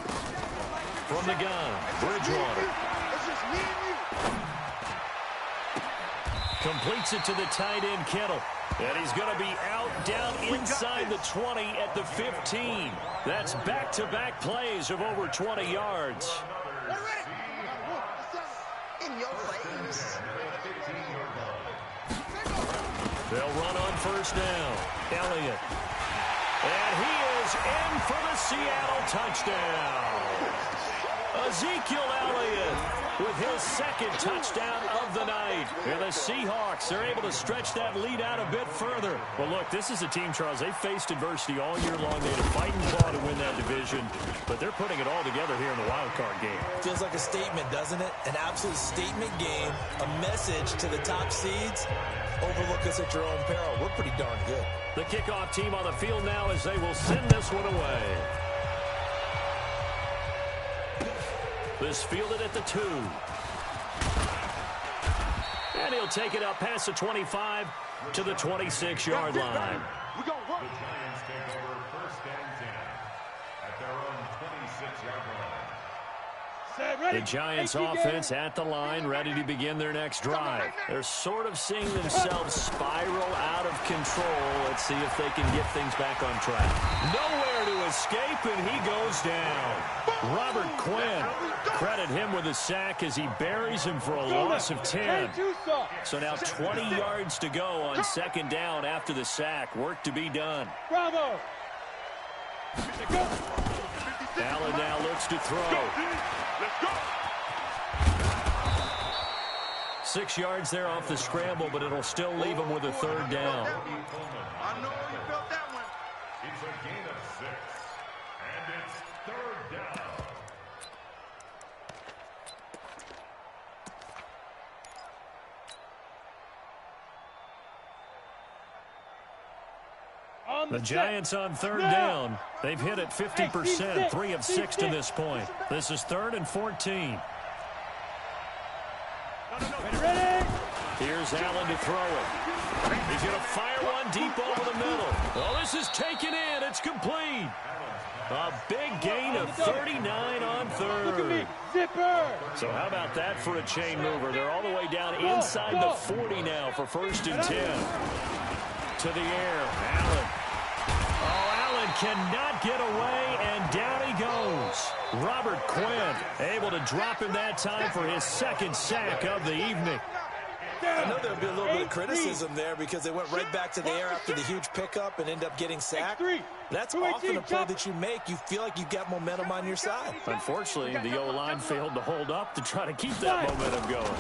From the gun, Bridgewater. It's just me and you. Completes it to the tight end, Kittle. And he's going to be out down inside the 20 at the 15. That's back-to-back plays of over 20 yards. In your face. They'll run on first down. Elliott. And he is in for the Seattle touchdown. Ezekiel Elliott with his second touchdown of the night. And the Seahawks are able to stretch that lead out a bit further. Well, look, this is a team, Charles, they faced adversity all year long. They had to fight and claw to win that division, but they're putting it all together here in the wild card game. Feels like a statement, doesn't it? An absolute statement game, a message to the top seeds. Overlook us at your own peril. We're pretty darn good. The kickoff team on the field now as they will send this one away. This fielded at the 2. And he'll take it up past the 25 to the 26-yard line. We're going to work. The Giants take over first and 10 at their own 26-yard line. The Giants offense at the line, ready to begin their next drive. They're sort of seeing themselves spiral out of control. Let's see if they can get things back on track. Nowhere to escape, and he goes down. Robert Quinn, credit him with a sack as he buries him for a loss of 10. So now 20 yards to go on second down after the sack. Work to be done. Bravo. Allen now looks to throw. Let's go. 6 yards there off the scramble, but it'll still leave him with a third down. I know you felt that one. It's a gain of 6, and it's third down. The Giants on third down. They've hit it 50%, 3 of 6 to this point. This is 3rd and 14. Here's Allen to throw it. He's going to fire one deep over the middle. Oh, this is taken in. It's complete. A big gain of 39 on third. So how about that for a chain mover? They're all the way down inside the 40 now for 1st and 10. To the air, Allen. Oh, Allen cannot get away, and down he goes. Robert Quinn able to drop him that time for his 2nd sack of the evening. I know there'll be a little bit of criticism there because they went right back to the air after the huge pickup and end up getting sacked. That's often a play that you make. You feel like you've got momentum on your side. Unfortunately, the O-line failed to hold up to try to keep that momentum going.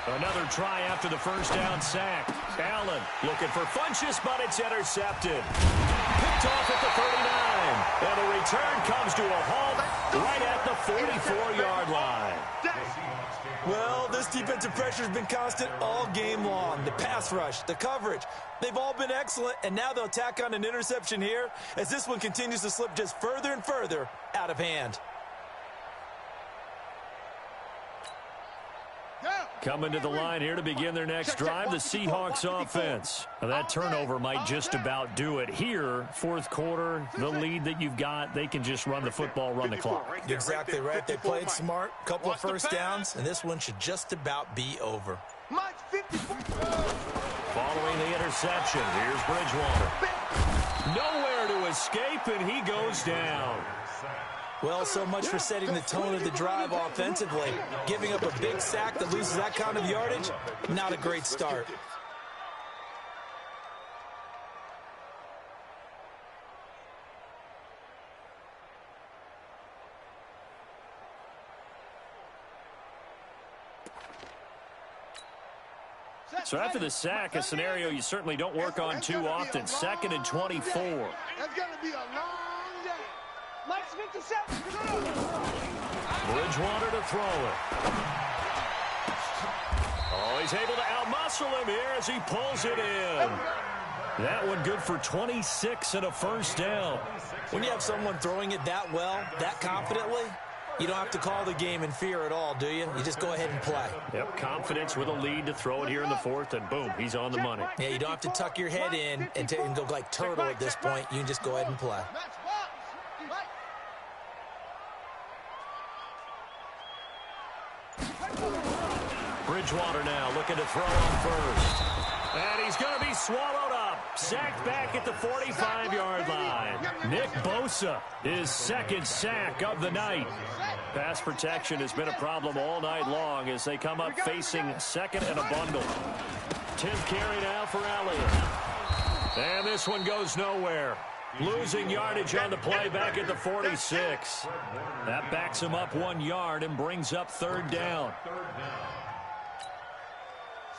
Another try after the 1st down sack. Allen looking for Funchess, but it's intercepted. Picked off at the 39. And the return comes to a halt right at the 44-yard line. Well, this defensive pressure has been constant all game long. The pass rush, the coverage, they've all been excellent, and now they'll tack on an interception here as this one continues to slip just further and further out of hand. Coming to the line here to begin their next drive, the Seahawks offense. Now that turnover might just about do it. Here, 4th quarter, the lead that you've got, they can just run the football, run the clock. You're exactly right. They played smart, couple of 1st downs, and this one should just about be over. Following the interception, here's Bridgewater. Nowhere to escape, and he goes down. Well, so much for setting the tone of the drive offensively. Giving up a big sack that loses that kind of yardage, not a great start. So after the sack, a scenario you certainly don't work on too often. 2nd and 24. That's going to be a long day. Mike's 57. Bridgewater to throw it. Oh, he's able to outmuscle him here as he pulls it in. That one good for 26 and a 1st down. When you have someone throwing it that well, that confidently, you don't have to call the game in fear at all, do you? You just go ahead and play. Yep, confidence with a lead to throw it here in the 4th, and boom, he's on the money. Yeah, you don't have to tuck your head in and go like turtle at this point. You can just go ahead and play. Bridgewater now looking to throw on 1st. And he's going to be swallowed up. Sacked back at the 45-yard line. Nick Bosa, his 2nd sack of the night. Pass protection has been a problem all night long as they come up facing 2nd and a bundle. 10th carry now for Elliott. And this one goes nowhere. Losing yardage on the play back at the 46. That backs him up 1 yard and brings up 3rd down.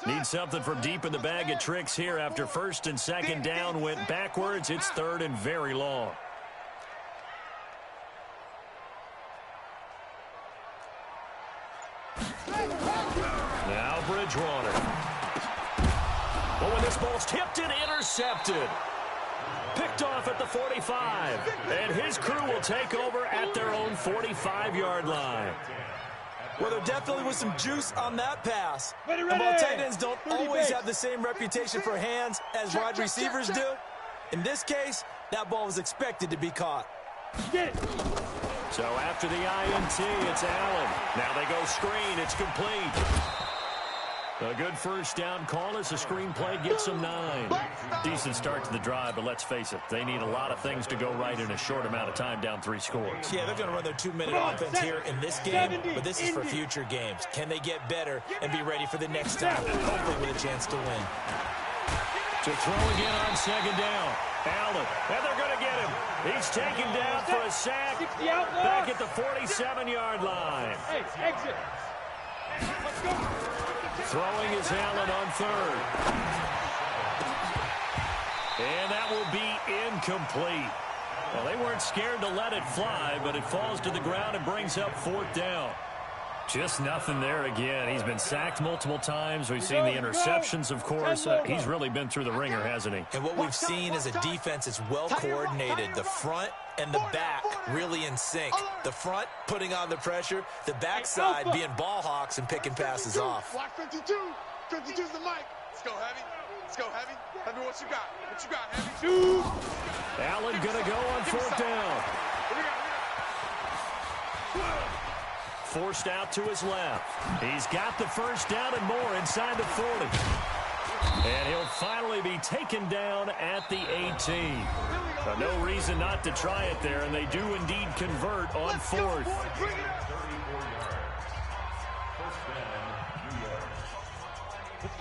Need something from deep in the bag of tricks here after 1st and 2nd down went backwards. It's 3rd and very long. Now Bridgewater. Oh, when this ball's tipped and intercepted. Picked off at the 45. And his crew will take over at their own 45-yard line. Well, there definitely was some juice on that pass. And while tight ends don't always have the same reputation for hands as wide receivers do, in this case, that ball was expected to be caught. So after the INT, it's Allen. Now they go screen. It's complete. A good 1st down call as the screen play gets them 9. Decent start to the drive, but let's face it, they need a lot of things to go right in a short amount of time, down 3 scores. Yeah, they're going to run their 2-minute offense here in this game, but this is for future games. Can they get better and be ready for the next time, hopefully with a chance to win? To throw again on 2nd down. Allen, and they're going to get him. He's taken down for a sack back at the 47-yard line. Exit. Let's go. Throwing is Allen on 3rd. And that will be incomplete. Well, they weren't scared to let it fly, but it falls to the ground and brings up 4th down. Just nothing there again. He's been sacked multiple times. We've seen the interceptions, of course. He's really been through the ringer, hasn't he? And what we've seen is a defense that's well coordinated. The front and the back really in sync. The front putting on the pressure. The backside being ball hawks and picking passes off. Block 52. 52's the mic. Let's go, Heavy. Let's go, Heavy. Heavy, what you got? What you got, Heavy? Shoot. Allen going to go on 4th down. Forced out to his left. He's got the 1st down and more inside the 40. And he'll finally be taken down at the 18. So no reason not to try it there, and they do indeed convert on 4th.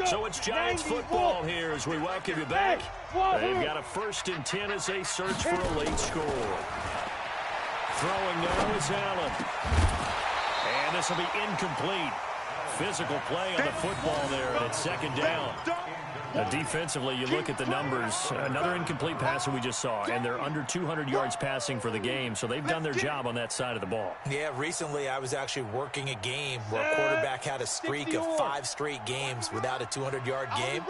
So it's Giants football here as we welcome you back. They've got a 1st and 10 as they search for a late score. Throwing now is Allen. And this will be incomplete. Physical play on the football there, and it's 2nd down. Now, defensively, you look at the numbers. Another incomplete pass that we just saw, and they're under 200 yards passing for the game, so they've done their job on that side of the ball. Yeah, recently I was actually working a game where a quarterback had a streak of 5 straight games without a 200-yard game,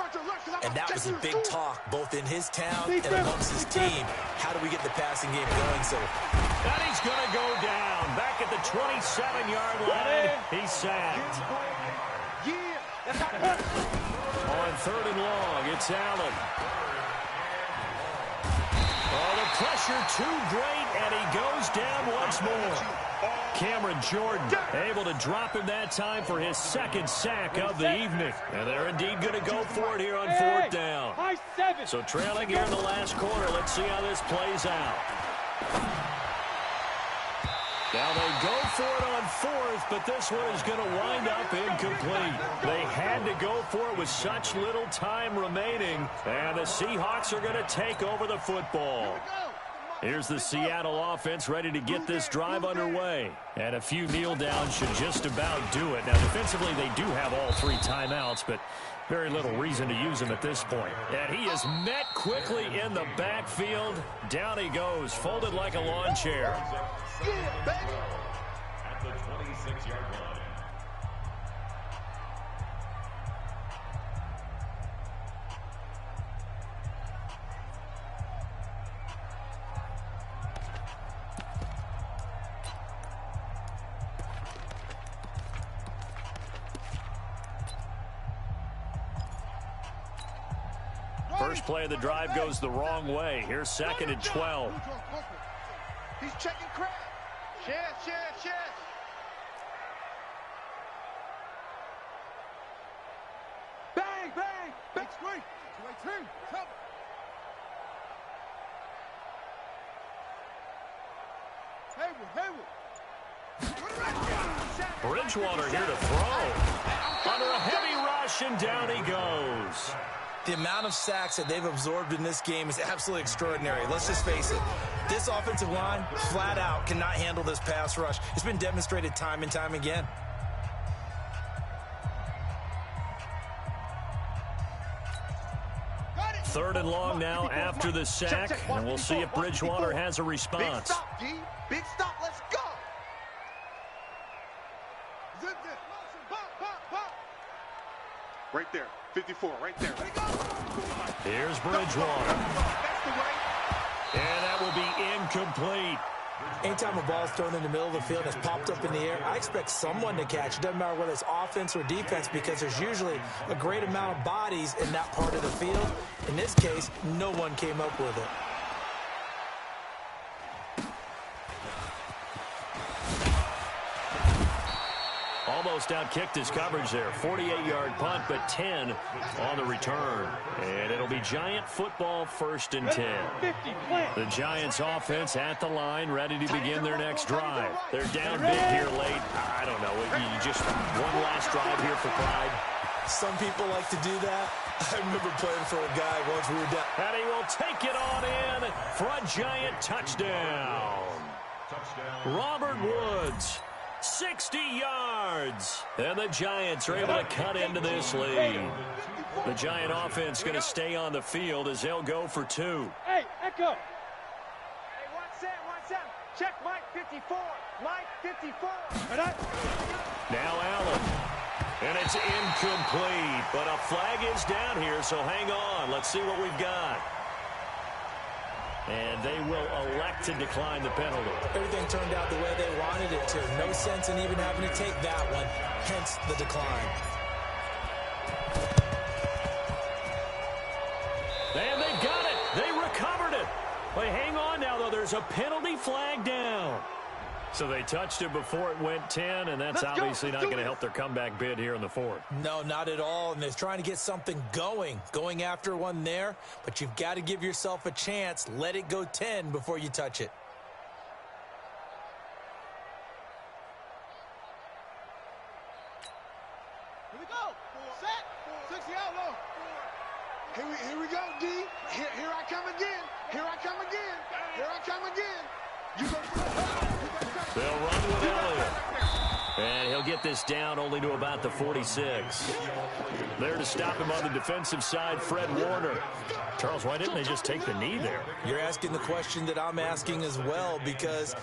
and that was a big talk, both in his town and amongst his team. How do we get the passing game going? So, and he's going to go down. Back at the 27-yard line, he's sacked. On 3rd and long, it's Allen. Oh, the pressure too great, and he goes down once more. Cameron Jordan able to drop him that time for his 2nd sack of the evening. And they're indeed going to go for it here on 4th down. So trailing here in the last quarter. Let's see how this plays out. Now they go for it on 4th, but this one is going to wind up incomplete. They had to go for it with such little time remaining, and the Seahawks are going to take over the football. Here's the Seattle offense ready to get this drive underway. And a few kneel downs should just about do it. Now, defensively, they do have all 3 timeouts, but very little reason to use them at this point. And he is met quickly in the backfield. Down he goes, folded like a lawn chair. At the 26-yard line. First play of the drive goes the wrong way. Here's 2nd and 12. He's checking crap. Yes. Bang. Big screen. 2-18. Come. Hayward. Bridgewater here to throw. Under a heavy rush, and down he goes. the amount of sacks that they've absorbed in this game is absolutely extraordinary. Let's just face it. This offensive line, flat out, cannot handle this pass rush. It's been demonstrated time and time again. Third and long now after the sack, and we'll see if Bridgewater has a response. Big stop, D. Big stop. Let's go. Right there. 54, right there. Here's Bridgewater. And that will be incomplete. Anytime a ball's thrown in the middle of the field and it's popped up in the air, I expect someone to catch. It doesn't matter whether it's offense or defense, because there's usually a great amount of bodies in that part of the field. In this case, no one came up with it. Almost outkicked his coverage there. 48-yard punt, but 10 on the return. And it'll be Giant football, 1st and 10. The Giants offense at the line, ready to begin their next drive. They're down big here late. I don't know. You just one last drive here for pride. Some people like to do that. I remember playing for a guy once we were down. And he will take it on in for a Giant touchdown. Robert Woods. 60 yards. And the Giants are able to cut into this lead. The Giant offense going to stay on the field as they'll go for 2. Hey, Echo. Hey, 1 set. Check Mike 54. Mike 54. Now Allen. And it's incomplete. But a flag is down here, so hang on. Let's see what we've got. And they will elect to decline the penalty. Everything turned out the way they wanted it to. No sense in even having to take that one, hence the decline. And they've got it. They recovered it. But hang on now, though. There's a penalty flag down. So they touched it before it went 10, and that's obviously not going to help their comeback bid here in the fourth. No, not at all. And they're trying to get something going after one there. But you've got to give yourself a chance. Let it go 10 before you touch it. Here we go. Set. 60 out low. Here we go, D. Here I come again. Here I come again. Here I come again. You go. They'll run with Elliott. And he'll get this down only to about the 46. There to stop him on the defensive side, Fred Warner. Charles, why didn't they just take the knee there? You're asking the question that I'm asking as well, because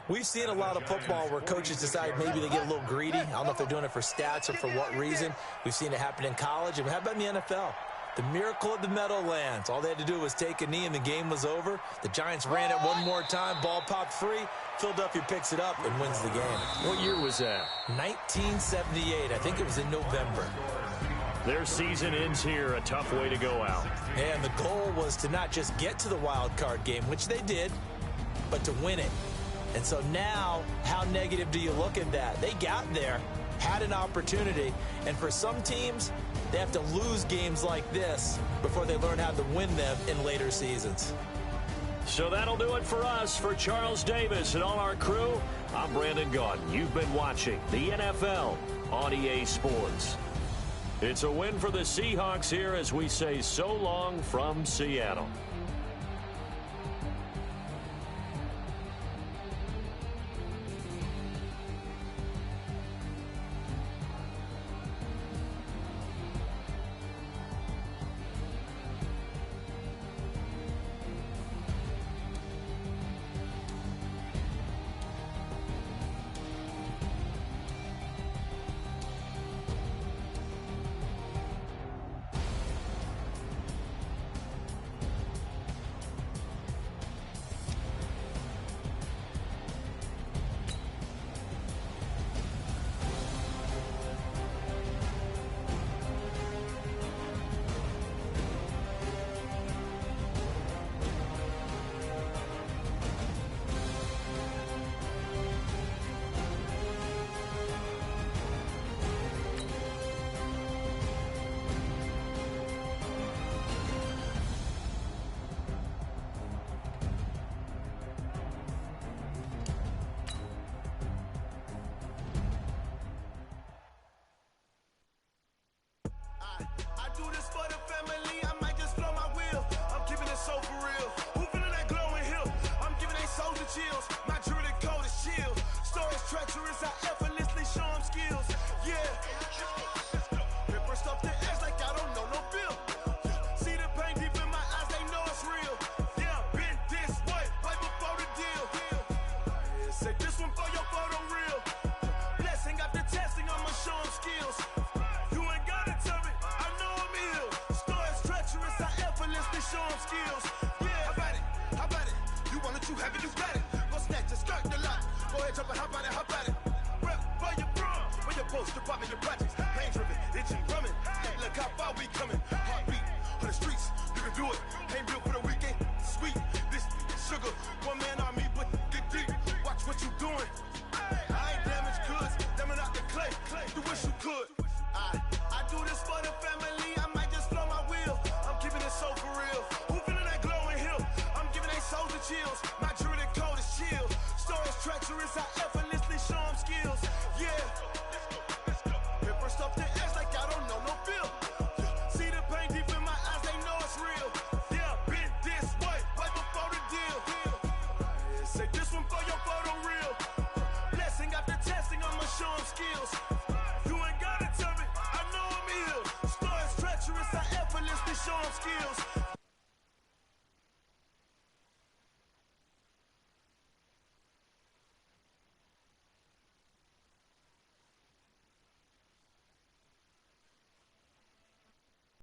we've seen a lot of football where coaches decide maybe they get a little greedy. I don't know if they're doing it for stats or for what reason. We've seen it happen in college. And how about in the NFL? The miracle of the Meadowlands. All they had to do was take a knee and the game was over. The Giants ran it one more time. Ball popped free. Philadelphia picks it up and wins the game. What year was that? 1978. I think it was in November. Their season ends here. A tough way to go out. And the goal was to not just get to the wild card game, which they did, but to win it. And so now, how negative do you look at that? They got there, had an opportunity, and for some teams, they have to lose games like this before they learn how to win them in later seasons. So that'll do it for us. For Charles Davis and all our crew, I'm Brandon Gaudin. You've been watching the NFL on EA Sports. It's a win for the Seahawks here as we say so long from Seattle. Chills, my jewelry code is chill. Storage treacherous, I effortlessly show them skills. Yeah, paper stuff the edge like I don't know no bill. See the pain deep in my eyes, they know it's real. Yeah, been this way, right before the deal. Say this one for your photo real. Blessing after testing, I'ma show them skills. You ain't gotta tell me, I know I'm ill. Storage treacherous, I effortlessly show them skills. Yeah, how about it? How about it? You want it, you have it, you got it. Go snatch it, skirt the lot. Go ahead, jump it, how about it, how about it? Rep for your bro, for your poster, popping your projects. Pain driven, itching, drumming. Look how far we coming. Heartbeat on the streets, you can do it. Ain't built for the weekend, sweet. This sugar, one man army, but get deep. Watch what you doing. I ain't damaged goods, damn it out the clay. You wish you could. I do this for the family, I might just flow my wheel. I'm keeping it so for real. Who feeling that glowing hill? I'm giving they souls the chills. My jewelry code is chill. Storage treacherous, I effortlessly show them skills. Yeah. Paper stuff the edge like I don't know no feel. See the pain deep in my eyes, they know it's real. Yeah, been this way, right before the deal. Say this one for your photo real. Blessing after testing, I'ma show them skills. You ain't gotta tell me, I know I'm ill. Storage treacherous, I effortlessly show them skills.